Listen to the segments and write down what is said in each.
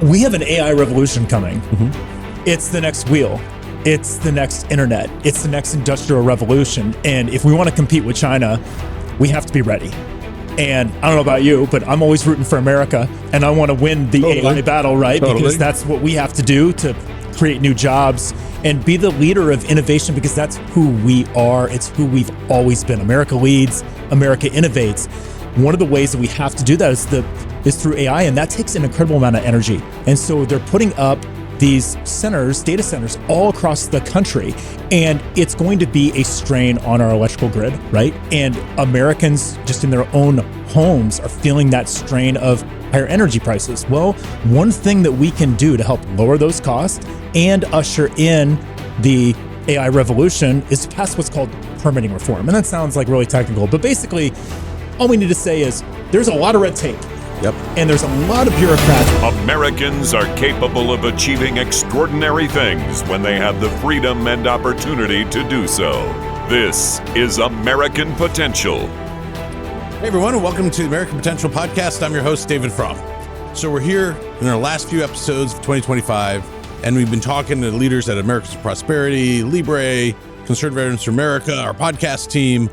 We have an AI revolution coming. It's the next wheel. It's the next internet. It's the next industrial revolution. And if we want to compete with China, we have to be ready. And I don't know about you, but I'm always rooting for America, and I want to win the AI battle, right? Because that's what we have to do to create new jobs and be the leader of innovation, because that's who we are. It's who we've always been. America leads, America innovates. One of the ways that we have to do that is through AI, and that takes an incredible amount of energy. And so they're putting up these centers, data centers, all across the country, and it's going to be a strain on our electrical grid, right? And Americans just in their own homes are feeling that strain of higher energy prices. Well, one thing that we can do to help lower those costs and usher in the AI revolution is to pass what's called permitting reform. And that sounds like really technical, but basically all we need to say is there's a lot of red tape. Yep. And there's a lot of bureaucrats. Americans are capable of achieving extraordinary things when they have the freedom and opportunity to do so. This is American Potential. Hey everyone, and welcome to the American Potential Podcast. I'm your host, David Fromm. So we're here in our last few episodes of 2025, and we've been talking to leaders at Americans for Prosperity, Libre, Concerned Veterans for America, our podcast team,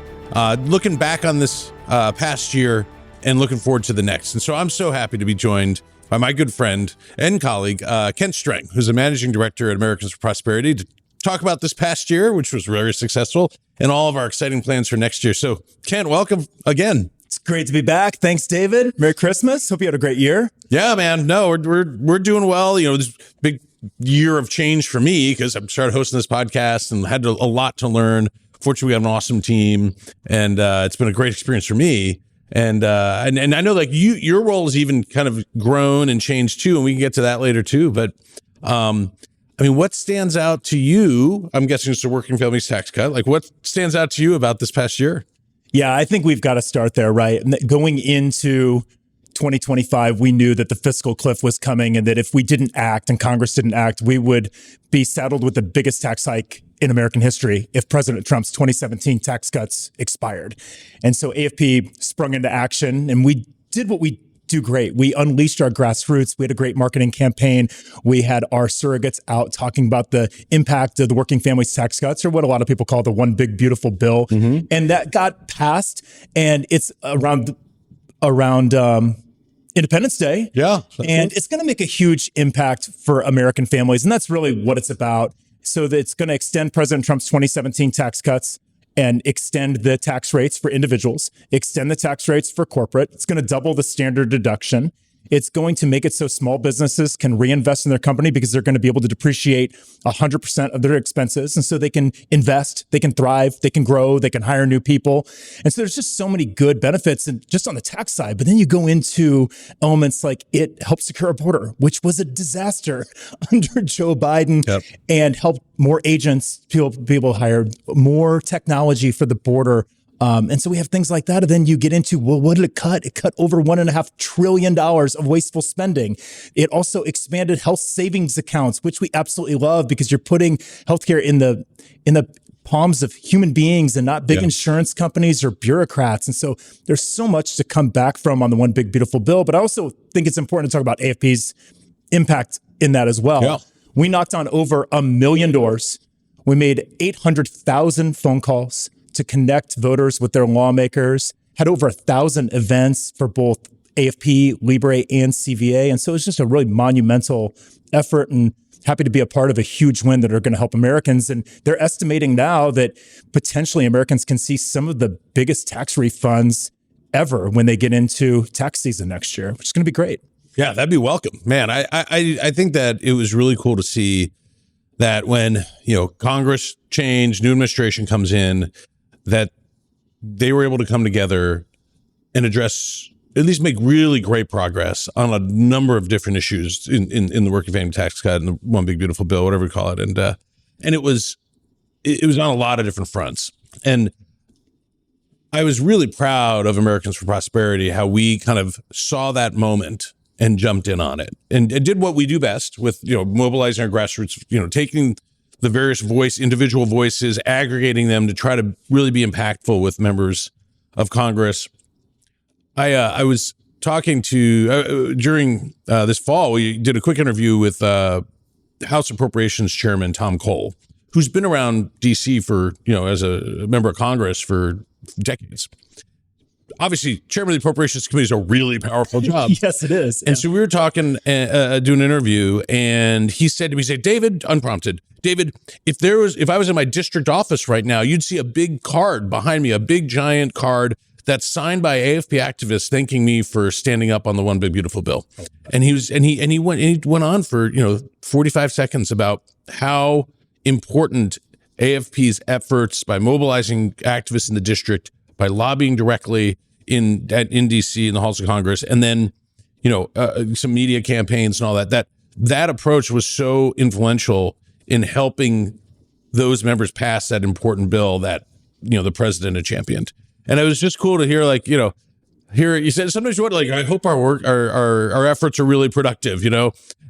looking back on this past year and looking forward to the next. And so I'm so happy to be joined by my good friend and colleague, Kent Strang, who's a managing director at Americans for Prosperity, to talk about this past year, which was very successful, and all of our exciting plans for next year. So Kent, welcome again. It's great to be back. Thanks, David. Merry Christmas. Hope you had a great year. Yeah, man. No, we're doing well. You know, this big year of change for me because I started hosting this podcast and had a lot to learn. Fortunately, we have an awesome team, and it's been a great experience for me. And I know like your role has even kind of grown and changed too, and we can get to that later too. But I mean, what stands out to you? I'm guessing it's a working family's tax cut. Like, what stands out to you about this past year? Yeah, I think we've got to start there, right? Going into 2025, we knew that the fiscal cliff was coming, and that if we didn't act and Congress didn't act, we would be saddled with the biggest tax hike in American history if President Trump's 2017 tax cuts expired. And so AFP sprung into action, and we did what we do great. We unleashed our grassroots. We had a great marketing campaign. We had our surrogates out talking about the impact of the working families tax cuts, or what a lot of people call the one big beautiful bill. Mm-hmm. And that got passed, and it's around Independence Day. Yeah. And it's going to make a huge impact for American families. And that's really what it's about. So that it's going to extend President Trump's 2017 tax cuts and extend the tax rates for individuals, extend the tax rates for corporate. It's going to double the standard deduction. It's going to make it so small businesses can reinvest in their company because they're going to be able to depreciate 100% of their expenses. And so they can invest, they can thrive, they can grow, they can hire new people. And so there's just so many good benefits and just on the tax side. But then you go into elements like it helps secure a border, which was a disaster under Joe Biden, and helped more agents be able to hire, more technology for the border. And so we have things like that. And then you get into, well, what did it cut? It cut over $1.5 trillion of wasteful spending. It also expanded health savings accounts, which we absolutely love because you're putting healthcare in the palms of human beings and not big insurance companies or bureaucrats. And so there's so much to come back from on the one big beautiful bill. But I also think it's important to talk about AFP's impact in that as well. Yeah. We knocked on over 1 million doors. We made 800,000 phone calls to connect voters with their lawmakers, had over 1,000 events for both AFP, Libre, and CVA. And so it's just a really monumental effort, and happy to be a part of a huge win that are going to help Americans. And they're estimating now that potentially Americans can see some of the biggest tax refunds ever when they get into tax season next year, which is going to be great. Yeah, that'd be welcome. Man, I think that it was really cool to see that when, you know, Congress changed, new administration comes in, that they were able to come together and address, at least make really great progress on a number of different issues in the working family tax cut and the one big beautiful bill, whatever we call it. And it was on a lot of different fronts. And I was really proud of Americans for Prosperity, how we kind of saw that moment and jumped in on it and did what we do best with, you know, mobilizing our grassroots, you know, taking the various individual voices, aggregating them to try to really be impactful with members of Congress. I was talking to during this fall, we did a quick interview with House Appropriations Chairman Tom Cole, who's been around DC for, as a member of Congress for decades. Obviously, chairman of the Appropriations Committee is a really powerful job. Yes, it is. And so we were talking, doing an interview, and he said to me, David, unprompted, David, if I was in my district office right now, you'd see a big card behind me, a big giant card that's signed by AFP activists thanking me for standing up on the One Big Beautiful Bill. And he went on for 45 seconds about how important AFP's efforts by mobilizing activists in the district, by lobbying directly in DC in the halls of Congress, and then some media campaigns and all that approach was so influential in helping those members pass that important bill that the president had championed. And it was just cool to hear, here you said sometimes you wonder, I hope our work, our efforts are really productive,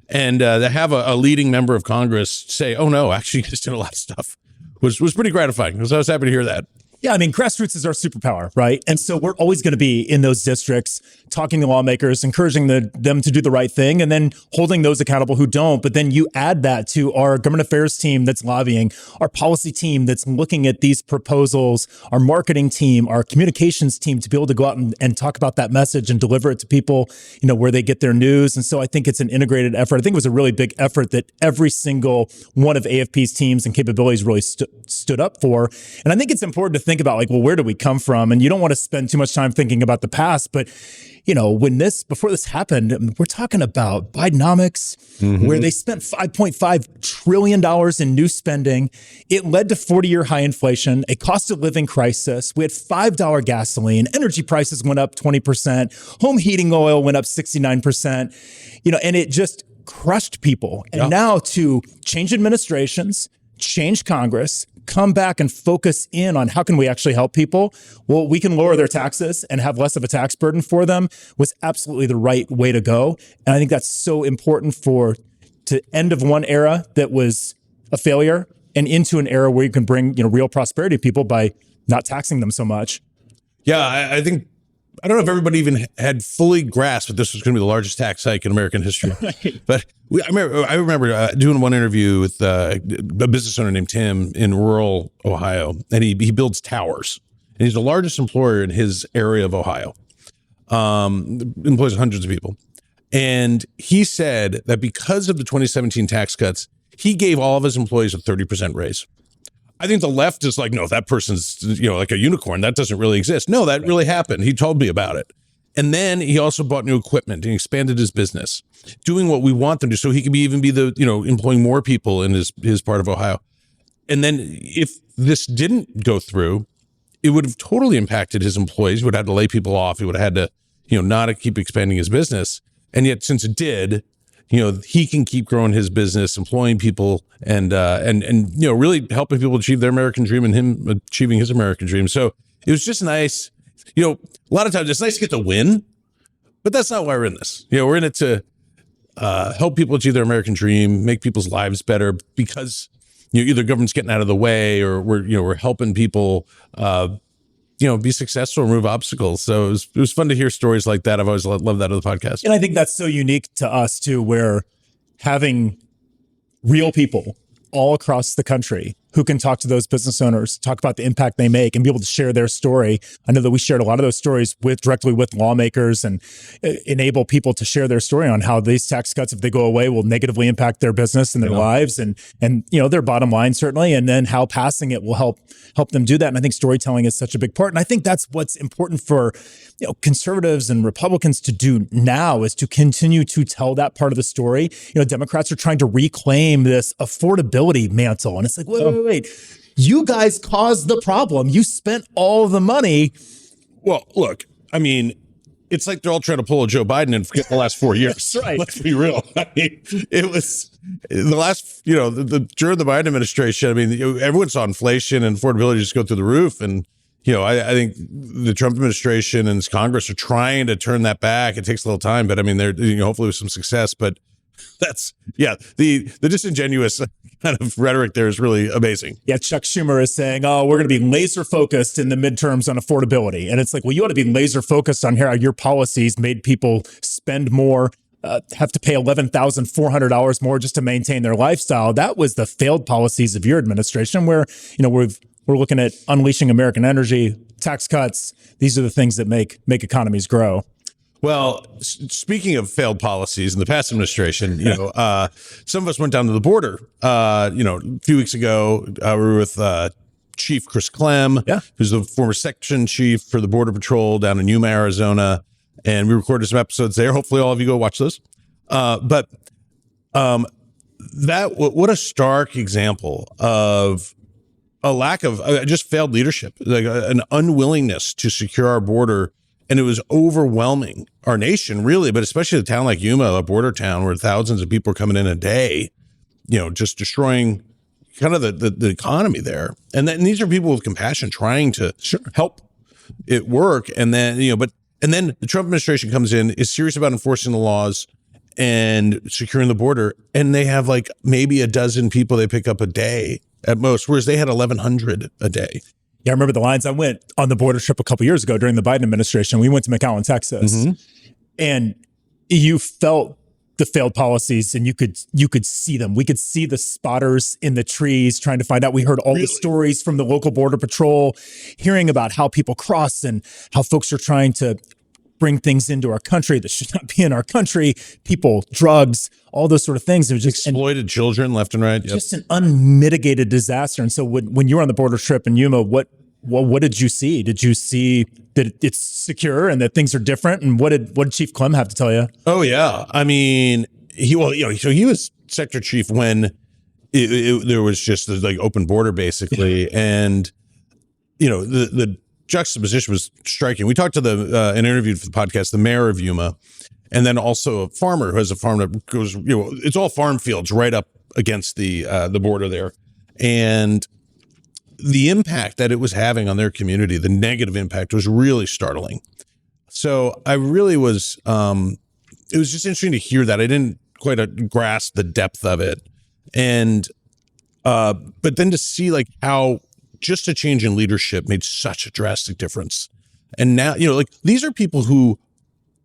and to have a leading member of Congress say, oh no, actually you guys did a lot of stuff was pretty gratifying. So I was happy to hear that. Yeah, I mean, grassroots is our superpower, right? And so we're always going to be in those districts, talking to lawmakers, encouraging them to do the right thing, and then holding those accountable who don't. But then you add that to our government affairs team that's lobbying, our policy team that's looking at these proposals, our marketing team, our communications team to be able to go out and talk about that message and deliver it to people, where they get their news. And so I think it's an integrated effort. I think it was a really big effort that every single one of AFP's teams and capabilities really stood up for. And I think it's important to think about where do we come from? And you don't want to spend too much time thinking about the past, but before this happened, we're talking about Bidenomics, where they spent $5.5 trillion in new spending. It led to 40-year high inflation, a cost of living crisis. We had $5 gasoline. Energy prices went up 20%. Home heating oil went up 69%, and it just crushed people. And now to change administrations, change Congress, come back and focus in on how can we actually help people? Well, we can lower their taxes and have less of a tax burden for them was absolutely the right way to go. And I think that's so important to end of one era that was a failure and into an era where you can bring, real prosperity to people by not taxing them so much. Yeah, I think, I don't know if everybody even had fully grasped that this was going to be the largest tax hike in American history. Right. But I remember doing one interview with a business owner named Tim in rural Ohio, and he builds towers. And he's the largest employer in his area of Ohio, employs hundreds of people. And he said that because of the 2017 tax cuts, he gave all of his employees a 30% raise. I think the left is no, that person's, like a unicorn. That doesn't really exist. No, that really happened. He told me about it. And then he also bought new equipment and expanded his business, doing what we want them to, so he can even be the, employing more people in his part of Ohio. And then if this didn't go through, it would have totally impacted his employees. He would have had to lay people off. He would have had to, not keep expanding his business. And yet, since it did, he can keep growing his business, employing people, and really helping people achieve their American dream and him achieving his American dream. So it was just nice. A lot of times it's nice to get the win, but that's not why we're in this. We're in it to help people achieve their American dream, make people's lives better, because either government's getting out of the way, or we're helping people be successful, remove obstacles. So it was fun to hear stories like that. I've always loved that of the podcast. And I think that's so unique to us too, where having real people all across the country who can talk to those business owners, talk about the impact they make, and be able to share their story. I know that we shared a lot of those stories directly with lawmakers, and enable people to share their story on how these tax cuts, if they go away, will negatively impact their business and their lives and their bottom line, certainly, and then how passing it will help them do that. And I think storytelling is such a big part. And I think that's what's important for conservatives and Republicans to do now, is to continue to tell that part of the story. Democrats are trying to reclaim this affordability mantle, and it's like, wait, you guys caused the problem. You spent all the money. Well, look, I mean, it's like they're all trying to pull a Joe Biden and forget the last 4 years. That's right. Let's be real. I mean, it was the last, during the Biden administration, I mean, everyone saw inflation and affordability just go through the roof. And, I think the Trump administration and Congress are trying to turn that back. It takes a little time, but I mean, they're, hopefully with some success, but The disingenuous kind of rhetoric there is really amazing. Yeah, Chuck Schumer is saying, oh, we're going to be laser focused in the midterms on affordability. And it's like, well, you ought to be laser focused on how your policies made people spend more, have to pay $11,400 more just to maintain their lifestyle. That was the failed policies of your administration, where, we're looking at unleashing American energy, tax cuts. These are the things that make economies grow. Well, speaking of failed policies in the past administration, some of us went down to the border. A few weeks ago, we were with Chief Chris Clem, who's the former section chief for the Border Patrol down in Yuma, Arizona, and we recorded some episodes there. Hopefully, all of you go watch those. What a stark example of a lack of just failed leadership, like an unwillingness to secure our border. And it was overwhelming our nation, really, but especially a town like Yuma, a border town where thousands of people are coming in a day, just destroying kind of the economy there. And these are people with compassion trying to help it work. And then, and then the Trump administration comes in, is serious about enforcing the laws and securing the border. And they have like maybe a dozen people they pick up a day at most, whereas they had 1,100 a day. Yeah, I remember the lines. I went on the border trip a couple years ago during the Biden administration. We went to McAllen, Texas, and you felt the failed policies, and you could see them. We could see the spotters in the trees trying to find out. We heard all the stories from the local border patrol, hearing about how people cross and how folks are trying to bring things into our country that should not be in our country. People, drugs, all those sort of things. It was just exploited children left and right. Just an unmitigated disaster. And so when you were on the border trip in Yuma, what did you see? Did you see that it's secure and that things are different? And what did Chief Clem have to tell you? Oh yeah, I mean, he was sector chief when there was just like open border basically, and the juxtaposition was striking. We talked to and interviewed for the podcast the mayor of Yuma, and then also a farmer who has a farm that goes, it's all farm fields right up against the border there, and the impact that it was having on their community, the negative impact, was really startling. So I really was, it was just interesting to hear that. I didn't quite grasp the depth of it. And, but then to see like how just a change in leadership made such a drastic difference. And now, these are people who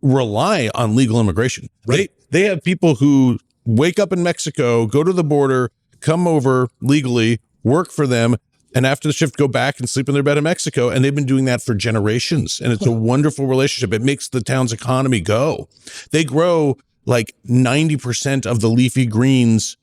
rely on legal immigration. Right. They have people who wake up in Mexico, go to the border, come over legally, work for them, and after the shift go back and sleep in their bed in Mexico. And they've been doing that for generations. And it's a wonderful relationship. It makes the town's economy go. They grow like 90% of the leafy greens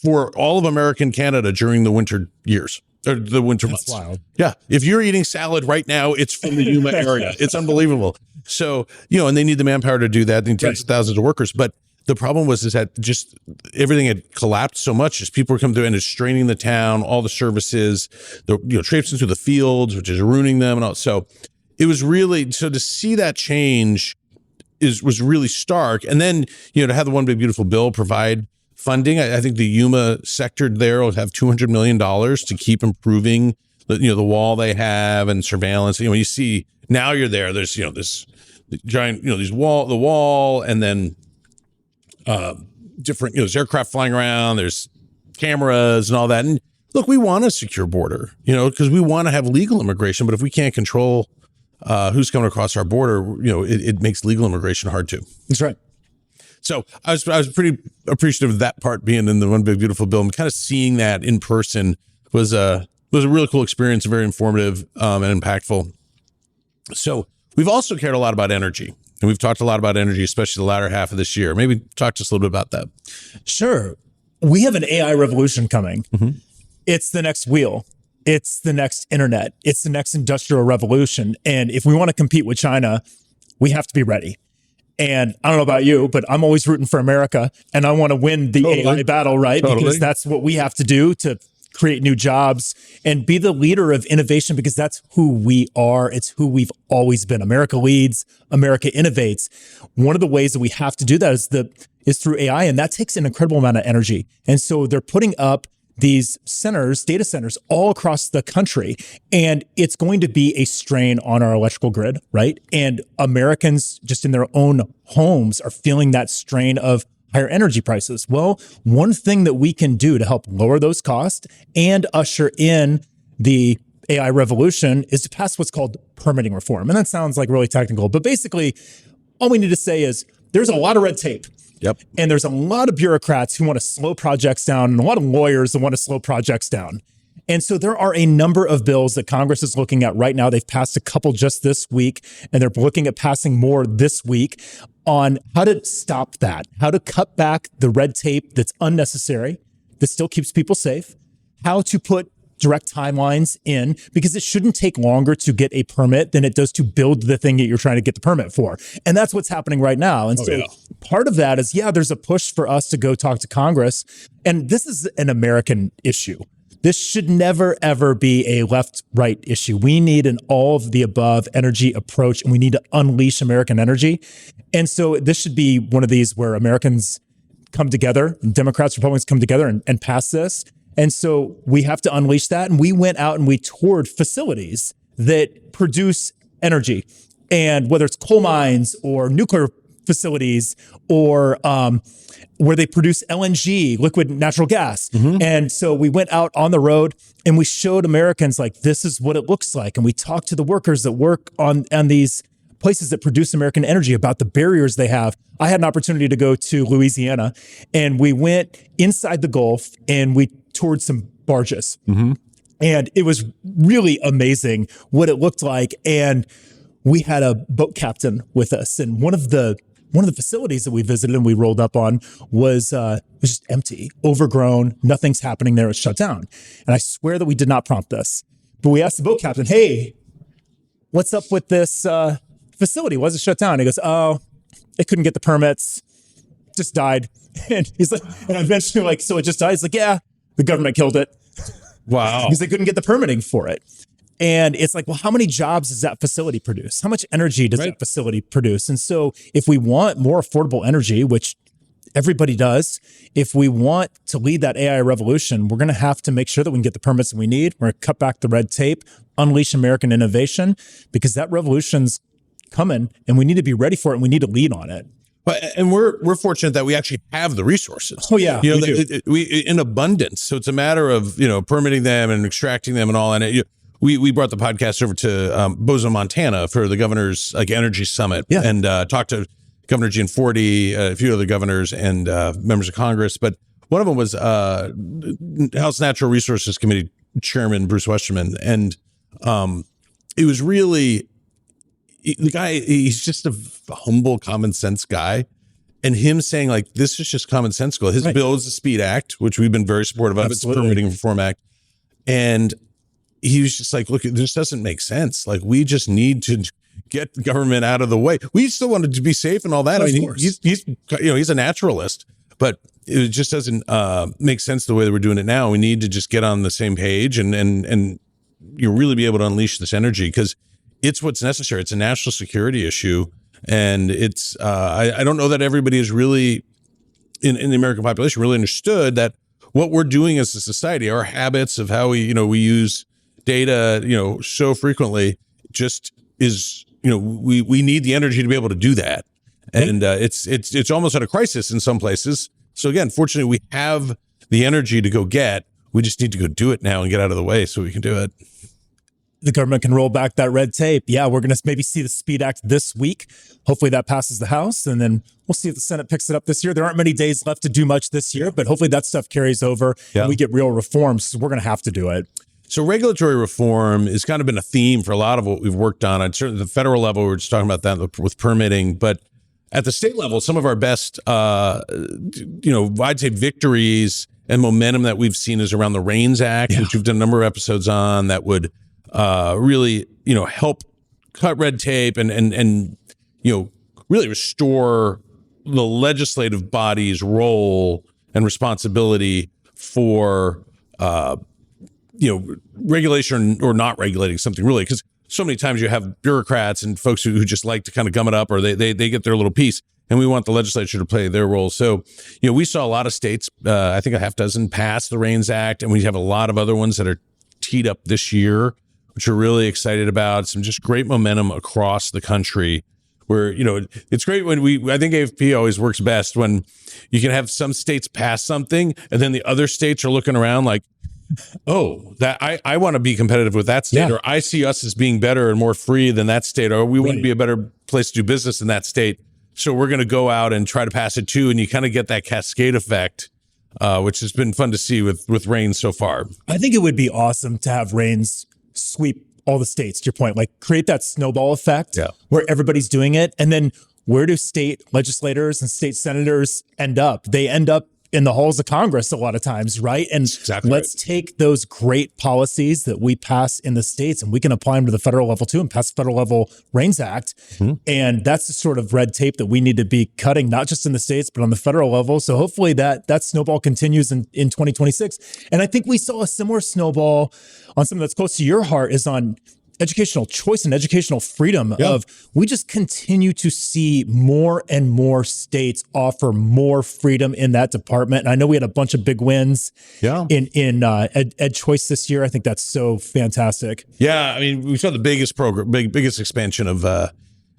for all of American Canada during the winter years. Or the winter months. Wild. Yeah. If you're eating salad right now, it's from the Yuma area. It's unbelievable. So, and they need the manpower to do that. They need tens of thousands of workers. But the problem is that just everything had collapsed so much as people were coming through and it's straining the town, all the services, traipsing through the fields, which is ruining them. And all. So it was really, to see that change was really stark. And then, to have the One Big Beautiful Bill provide funding. I think the Yuma sector there will have $200 million to keep improving the wall they have and surveillance. You see now you're there, there's, this giant, the wall, and then different, there's aircraft flying around, there's cameras and all that. And look, we want a secure border, because we want to have legal immigration, but if we can't control who's coming across our border, it makes legal immigration hard too. That's right. So I was pretty appreciative of that part being in the One Big Beautiful Bill, and kind of seeing that in person was a really cool experience, very informative and impactful. So we've also cared a lot about energy, and we've talked a lot about energy, especially the latter half of this year. Maybe talk to us a little bit about that. Sure. We have an AI revolution coming. Mm-hmm. It's the next wheel. It's the next internet. It's the next industrial revolution. And if we want to compete with China, we have to be ready. And I don't know about you, but I'm always rooting for America, and I want to win the AI battle, right? Because that's what we have to do to create new jobs and be the leader of innovation, because that's who we are. It's who we've always been. America leads, America innovates. One of the ways that we have to do that is through AI, and that takes an incredible amount of energy. And so they're putting up these data centers all across the country, and it's going to be a strain on our electrical grid, right? And Americans just in their own homes are feeling that strain of higher energy prices. Well, one thing that we can do to help lower those costs and usher in the AI revolution is to pass what's called permitting reform. And that sounds like really technical, but basically all we need to say is there's a lot of red tape. Yep. And there's a lot of bureaucrats who want to slow projects down and a lot of lawyers that want to slow projects down. And so there are a number of bills that Congress is looking at right now. They've passed a couple just this week, and they're looking at passing more this week on how to stop that, how to cut back the red tape that's unnecessary, that still keeps people safe, how to put direct timelines in, because it shouldn't take longer to get a permit than it does to build the thing that you're trying to get the permit for. And that's what's happening right now. And part of that is, there's a push for us to go talk to Congress. And this is an American issue. This should never, ever be a left-right issue. We need an all-of-the-above energy approach, and we need to unleash American energy. And so this should be one of these where Americans come together, and Democrats, Republicans come together and pass this. And so we have to unleash that. And we went out and we toured facilities that produce energy. And whether it's coal mines or nuclear facilities or where they produce LNG, liquid natural gas. And so we went out on the road and we showed Americans like, this is what it looks like. And we talked to the workers that work on these places that produce American energy about the barriers they have. I had an opportunity to go to Louisiana and we went inside the Gulf and we toured some barges. And it was really amazing what it looked like. And we had a boat captain with us. And one of the facilities that we visited and we rolled up on was just empty, overgrown, nothing's happening there, it's shut down. And I swear that we did not prompt this, but we asked the boat captain, hey, what's up with this facility? Why is it shut down? He goes, oh, they couldn't get the permits, just died. And he's like, and eventually like, so it just died? He's like, yeah, the government killed it. Wow. Because they couldn't get the permitting for it. And it's like, well, how many jobs does that facility produce? How much energy does that facility produce? And so if we want more affordable energy, which everybody does, if we want to lead that AI revolution, we're going to have to make sure that we can get the permits that we need. We're going to cut back the red tape, unleash American innovation, because that revolution's coming and we need to be ready for it and we need to lead on it. And we're fortunate that we actually have the resources. Oh yeah, we in abundance. So it's a matter of permitting them and extracting them and all. And we brought the podcast over to Bozeman, Montana for the governor's energy summit, and talked to Governor Gianforte, a few other governors, and members of Congress. But one of them was House Natural Resources Committee Chairman Bruce Westerman, and it was really. The guy, he's just a humble, common sense guy. And him saying like, this is just common sense. His bill is the SPEED Act, which we've been very supportive of. It's the Permitting Reform Act. And he was just like, look, this doesn't make sense. Like, we just need to get the government out of the way. We still wanted to be safe and all that. I mean, he's a naturalist, but it just doesn't make sense the way that we're doing it now. We need to just get on the same page and really be able to unleash this energy, because it's what's necessary. It's a national security issue. And it's, I don't know that everybody is really in the American population really understood that what we're doing as a society, our habits of how we use data, so frequently just is, we need the energy to be able to do that. And it's almost at a crisis in some places. So again, fortunately, we have the energy to go get, we just need to go do it now and get out of the way so we can do it. The government can roll back that red tape. Yeah, we're going to maybe see the SPEED Act this week. Hopefully that passes the House, and then we'll see if the Senate picks it up this year. There aren't many days left to do much this year, but hopefully that stuff carries over and we get real reforms. So we're going to have to do it. So regulatory reform has kind of been a theme for a lot of what we've worked on. At certainly the federal level, we're just talking about that with permitting, but at the state level, some of our best, I'd say victories and momentum that we've seen is around the RAINS Act, which we've done a number of episodes on, that would really, help cut red tape and really restore the legislative body's role and responsibility for, regulation or not regulating something, really, because so many times you have bureaucrats and folks who just like to kind of gum it up, or they get their little piece, and we want the legislature to play their role. So, we saw a lot of states, I think a half dozen, pass the RAINS Act, and we have a lot of other ones that are teed up this year, which we're really excited about. Some just great momentum across the country where, it's great when I think AFP always works best when you can have some states pass something and then the other states are looking around like, oh, that I want to be competitive with that state, or I see us as being better and more free than that state, or we want to be a better place to do business in that state. So we're going to go out and try to pass it too. And you kind of get that cascade effect, which has been fun to see with Reigns so far. I think it would be awesome to have Reigns sweep all the states, to your point, like create that snowball effect where everybody's doing it. And then where do state legislators and state senators end up? They end up in the halls of Congress a lot of times, right? And let's take those great policies that we pass in the states and we can apply them to the federal level too and pass the federal level Reigns Act. And that's the sort of red tape that we need to be cutting, not just in the states, but on the federal level. So hopefully that snowball continues in 2026. And I think we saw a similar snowball on something that's close to your heart, is on educational choice and educational freedom. Of we just continue to see more and more states offer more freedom in that department. And I know we had a bunch of big wins in ed choice this year. I think that's so fantastic. Yeah, I mean, we saw the biggest expansion of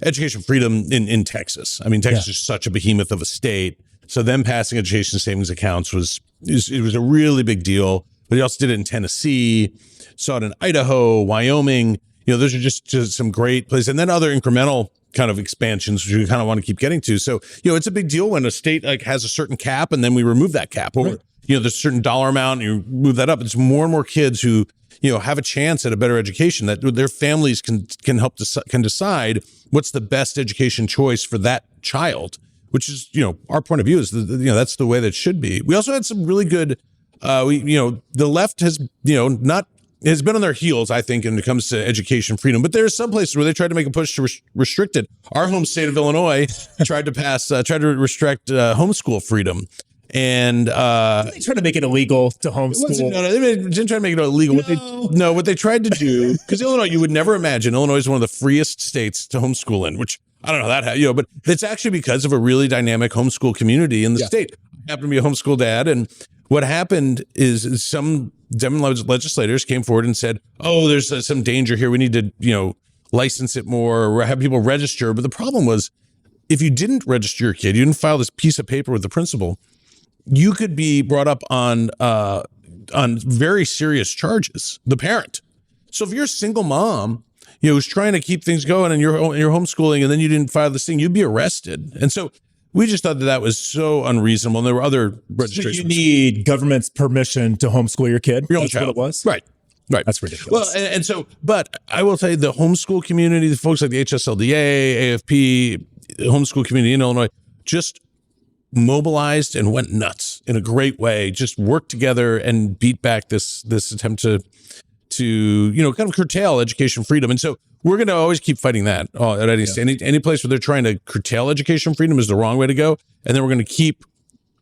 education freedom in Texas. I mean, Texas is such a behemoth of a state, so them passing education savings accounts was a really big deal. But he also did it in Tennessee, saw it in Idaho, Wyoming. Those are just some great places. And then other incremental kind of expansions, which we kind of want to keep getting to. So, it's a big deal when a state like has a certain cap and then we remove that cap. Or, there's a certain dollar amount and you move that up. It's more and more kids who, have a chance at a better education, that their families can decide what's the best education choice for that child, which is, our point of view is, that's the way that it should be. We also had some really good, the left has, has been on their heels, I think, when it comes to education freedom. But there are some places where they tried to make a push to restrict it. Our home state of Illinois tried to restrict homeschool freedom. And they tried to make it illegal to homeschool. No, they didn't try to make it illegal. What they tried to do, because Illinois, you would never imagine, Illinois is one of the freest states to homeschool in, which I don't know that, but it's actually because of a really dynamic homeschool community in the state. I happen to be a homeschool dad, and what happened is some Democratic legislators came forward and said, oh, there's some danger here. We need to, license it more or have people register. But the problem was, if you didn't register your kid, you didn't file this piece of paper with the principal, you could be brought up on very serious charges, the parent. So if you're a single mom, who's trying to keep things going and you're homeschooling and then you didn't file this thing, you'd be arrested. And so we just thought that was so unreasonable. And there were other registrations. So you need government's permission to homeschool your kid? That's what it was? Right. That's ridiculous. Well, but I will tell you, the homeschool community, the folks like the HSLDA, AFP, homeschool community in Illinois, just mobilized and went nuts in a great way, just worked together and beat back this attempt to kind of curtail education freedom. And so we're going to always keep fighting that at any place where they're trying to curtail education freedom is the wrong way to go. And then we're going to keep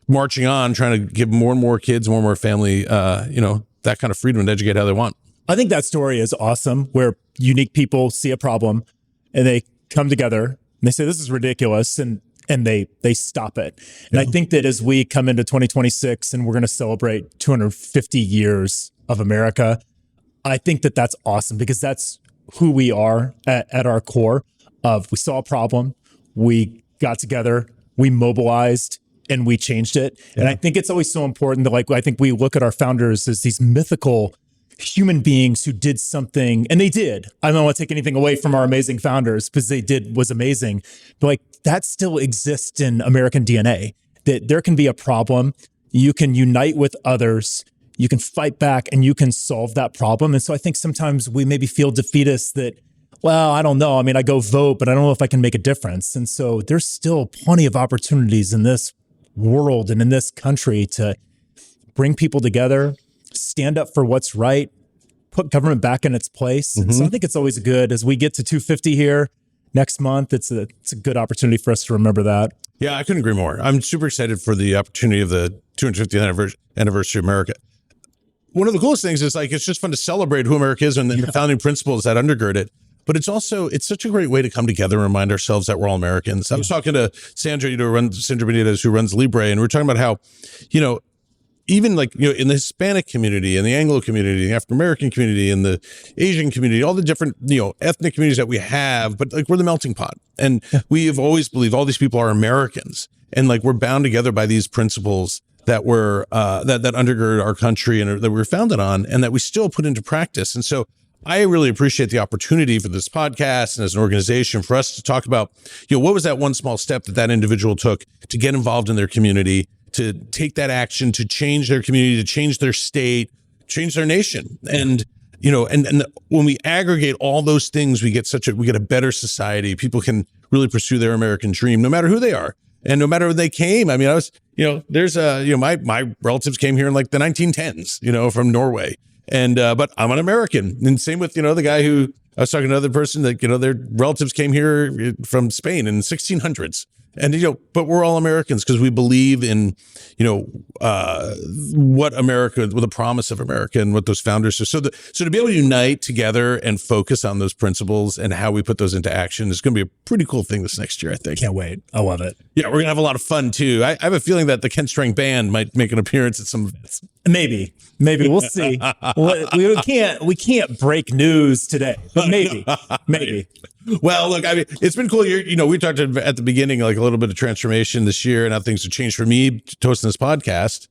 marching on, trying to give more and more kids, more and more family, that kind of freedom to educate how they want. I think that story is awesome, where unique people see a problem and they come together and they say, this is ridiculous. And they stop it. And I think that as we come into 2026 and we're going to celebrate 250 years of America, I think that that's awesome, because that's who we are at our core. We saw a problem, we got together, we mobilized, and we changed it. And I think it's always so important that, I think we look at our founders as these mythical human beings who did something, and they did. I don't want to take anything away from our amazing founders, because was amazing. But that still exists in American DNA, that there can be a problem, you can unite with others, you can fight back, and you can solve that problem. And so I think sometimes we maybe feel defeatist that, well, I don't know. I mean, I go vote, but I don't know if I can make a difference. And so there's still plenty of opportunities in this world and in this country to bring people together, stand up for what's right, put government back in its place. Mm-hmm. So I think it's always good as we get to 250 here next month. It's a good opportunity for us to remember that. Yeah, I couldn't agree more. I'm super excited for the opportunity of the 250th anniversary of America. One of the coolest things is it's just fun to celebrate who America is and the founding principles that undergird it. But it's such a great way to come together and remind ourselves that we're all Americans. I was talking to Sandra, Sandra Benitez, who runs Libre, and we're talking about how, even like, in the Hispanic community and the Anglo community, the African American community and the Asian community, all the different, ethnic communities that we have, but like we're the melting pot. And we have always believed all these people are Americans, and like we're bound together by these principles that were that undergird our country and that we were founded on, and that we still put into practice. And so I really appreciate the opportunity for this podcast and as an organization for us to talk about, what was that one small step that individual took to get involved in their community, to take that action, to change their community, to change their state, change their nation. And, and when we aggregate all those things, we get a better society. People can really pursue their American dream, no matter who they are. And no matter where they came. I mean, I was, there's my relatives came here in like the 1910s, from Norway. And, but I'm an American. And same with, the guy who I was talking to another person that, their relatives came here from Spain in the 1600s. And, but we're all Americans because we believe in, what the promise of America and what those founders are. So to be able to unite together and focus on those principles and how we put those into action is going to be a pretty cool thing this next year, I think. Can't wait. I love it. Yeah, we're going to have a lot of fun too. I have a feeling that the Kent Strang band might make an appearance at some events. Maybe we'll see. We can't break news today, but maybe. Well, look, I mean, it's been cool. We talked at the beginning, like a little bit of transformation this year and how things have changed for me hosting this podcast.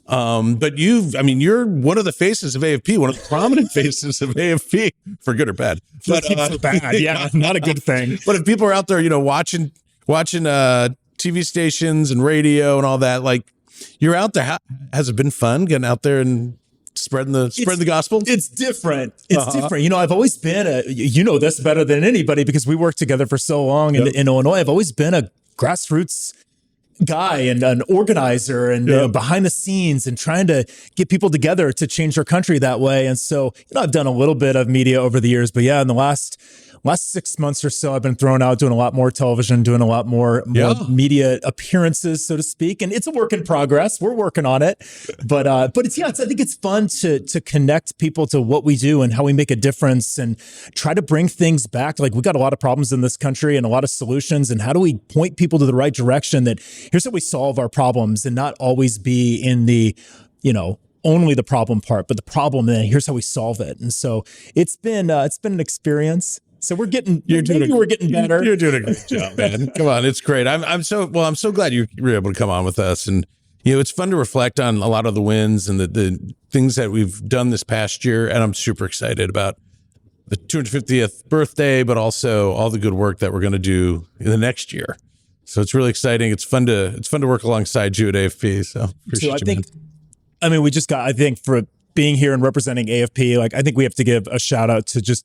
But you're one of the faces of AFP, one of the prominent faces of AFP, for good or bad. But so bad, yeah, not a good thing. But if people are out there, watching TV stations and radio and all that, like you're out there, has it been fun getting out there and spreading the gospel? It's different. It's different. I've always been this better than anybody because we worked together for so long in Illinois. I've always been a grassroots guy and an organizer and behind the scenes and trying to get people together to change our country that way. And so, I've done a little bit of media over the years, but in the last 6 months or so, I've been thrown out doing a lot more television, doing a lot more media appearances, so to speak. And it's a work in progress. We're working on it. But I think it's fun to connect people to what we do and how we make a difference and try to bring things back. Like, we've got a lot of problems in this country and a lot of solutions. And how do we point people to the right direction that here's how we solve our problems and not always be in the, only the problem part, but the problem, and here's how we solve it. And so it's been an experience. So we're getting better. You're doing a great job, man. Come on, it's great. I'm so glad you were able to come on with us, and it's fun to reflect on a lot of the wins and the things that we've done this past year. And I'm super excited about the 250th birthday, but also all the good work that we're going to do in the next year. So it's really exciting. It's fun to work alongside you at AFP. So appreciate you, man. We just got, I think, for being here and representing AFP, I think we have to give a shout out to just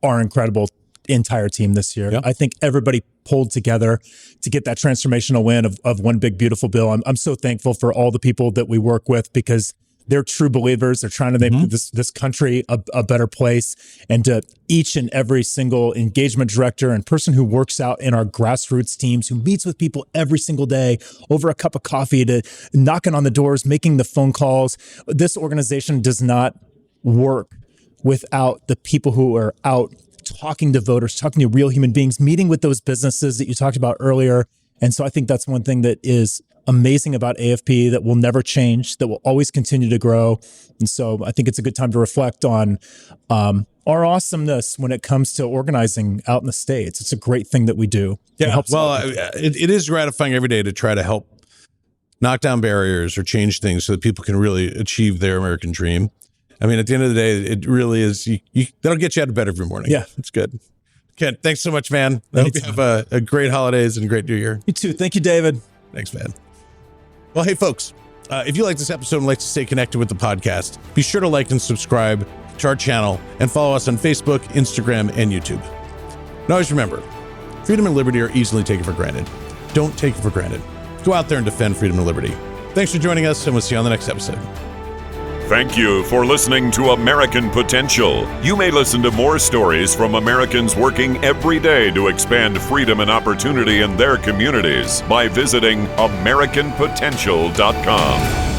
our incredible entire team this year. Yep. I think everybody pulled together to get that transformational win of one big, beautiful bill. I'm so thankful for all the people that we work with because they're true believers. They're trying to make this country a better place. And to each and every single engagement director and person who works out in our grassroots teams, who meets with people every single day over a cup of coffee, to knocking on the doors, making the phone calls. This organization does not work without the people who are out talking to voters, talking to real human beings, meeting with those businesses that you talked about earlier. And so I think that's one thing that is amazing about AFP that will never change, that will always continue to grow. And so I think it's a good time to reflect on our awesomeness when it comes to organizing out in the States. It's a great thing that we do. Yeah, it is gratifying every day to try to help knock down barriers or change things so that people can really achieve their American dream. I mean, at the end of the day, it really is, that'll get you out of bed every morning. Yeah. It's good. Kent, thanks so much, man. I hope you have a great holidays and a great new year. You too. Thank you, David. Thanks, man. Well, hey, folks, if you like this episode and like to stay connected with the podcast, be sure to like and subscribe to our channel and follow us on Facebook, Instagram, and YouTube. And always remember, freedom and liberty are easily taken for granted. Don't take it for granted. Go out there and defend freedom and liberty. Thanks for joining us, and we'll see you on the next episode. Thank you for listening to American Potential. You may listen to more stories from Americans working every day to expand freedom and opportunity in their communities by visiting AmericanPotential.com.